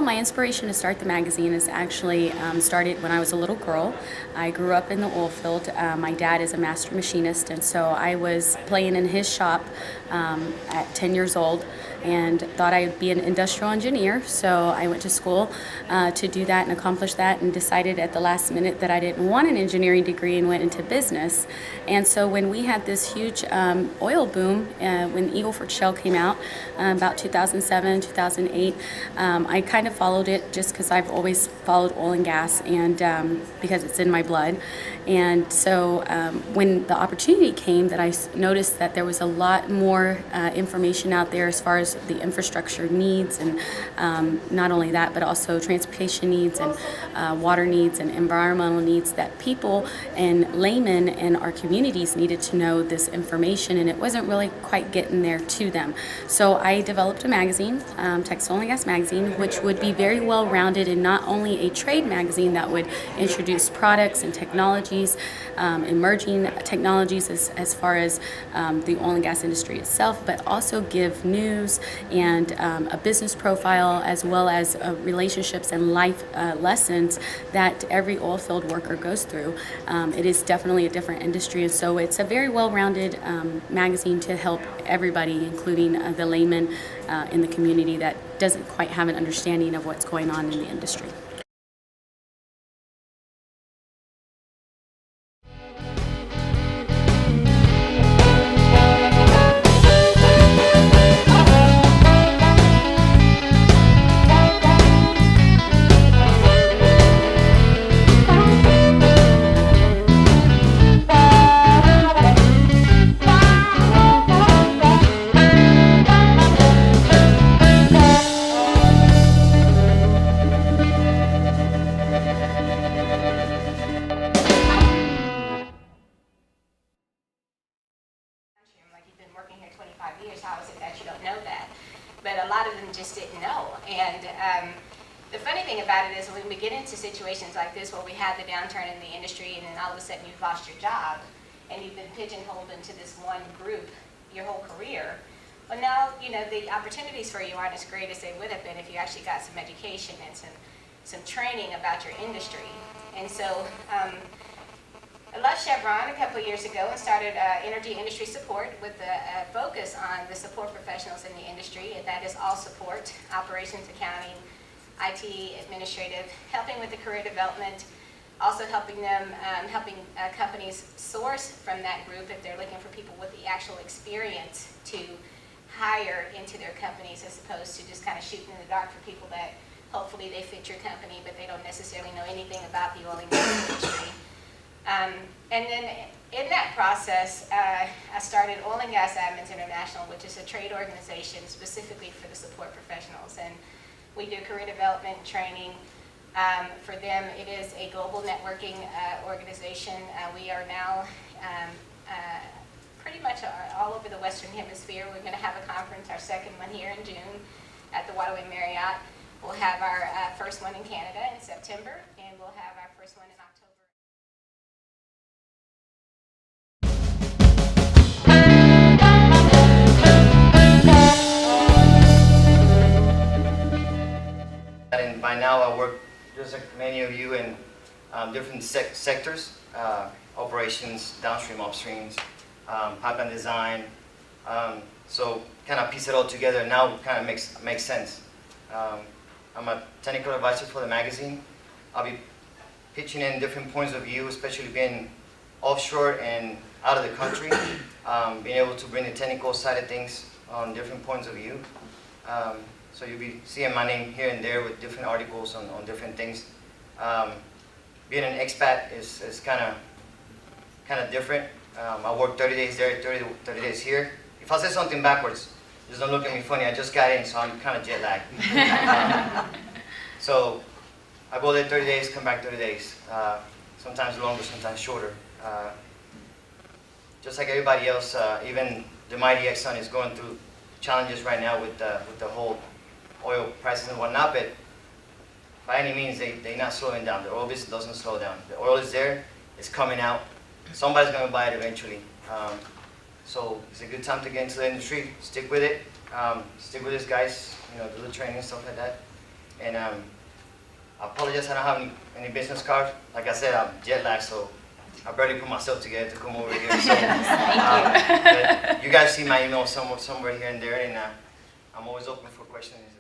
my inspiration to start the magazine is actually started when I was a little girl. I grew up in the oil field. My dad is a master machinist, and so I was playing in his shop at 10 years old and thought I'd be an industrial engineer. So I went to school to do that and accomplish that, and decided at the last minute that I didn't want an engineering degree and went into business. And so when we had this huge oil boom, when Eagle Ford Shale came out about 2007, 2008, I kind of followed it just because I've always followed oil and gas, and because it's in my blood. And so when the opportunity came, that I noticed that there was a lot more information out there as far as the infrastructure needs, and not only that, but also transportation needs and water needs and environmental needs, that people and laymen in our communities needed to know this information, and it wasn't really quite getting there to them. So I developed a magazine, Oil and Gas magazine, which would be very well rounded and not only a trade magazine that would introduce products and technologies, emerging technologies as far as the oil and gas industry itself, but also give news and a business profile, as well as relationships and life lessons that every oil field worker goes through. It is definitely a different industry, and so it's a very well-rounded magazine to help everybody, including the layman in the community that doesn't quite have an understanding of what's going on in the industry. Working here 25 years, how is it that you don't know that? But a lot of them just didn't know. And the funny thing about it is, when we get into situations like this where we have the downturn in the industry, and then all of a sudden you've lost your job and you've been pigeonholed into this one group your whole career, well, now the opportunities for you aren't as great as they would have been if you actually got some education and some training about your industry. And so I left Chevron a couple of years ago and started energy industry support with a focus on the support professionals in the industry, and that is all support, operations, accounting, IT, administrative, helping with the career development, also helping them, companies source from that group if they're looking for people with the actual experience to hire into their companies, as opposed to just kind of shooting in the dark for people that hopefully they fit your company, but they don't necessarily know anything about the oil and gas industry. And then in that process, I started Oil and Gas Admins International, which is a trade organization specifically for the support professionals. And we do career development and training. For them, it is a global networking organization. We are now pretty much all over the Western Hemisphere. We're going to have a conference, our second one here in June at the Waterway Marriott. We'll have our first one in Canada in September, and we'll have our first one in October. And by now I work, just like many of you, in different sectors, operations, downstream, upstreams, pipeline design. So kind of piece it all together now kind of makes sense. I'm a technical advisor for the magazine. I'll be pitching in different points of view, especially being offshore and out of the country, being able to bring the technical side of things on different points of view. So you'll be seeing my name here and there with different articles on different things. Being an expat is kind of different. I work 30 days there, 30 days here. If I say something backwards, just don't look at me funny. I just got in, so I'm kind of jet lagged. So I go there 30 days, come back 30 days. Sometimes longer, sometimes shorter. Just like everybody else, even the mighty Exxon is going through challenges right now with the whole oil prices and whatnot, but by any means they're not slowing down. The oil business doesn't slow down. The oil is there, it's coming out. Somebody's going to buy it eventually. So it's a good time to get into the industry. Stick with it. Stick with this, guys. Do the training and stuff like that. And I apologize, I don't have any business card. Like I said, I'm jet lagged, so I barely put myself together to come over here. So, but you guys see my email somewhere here and there, and I'm always open for questions.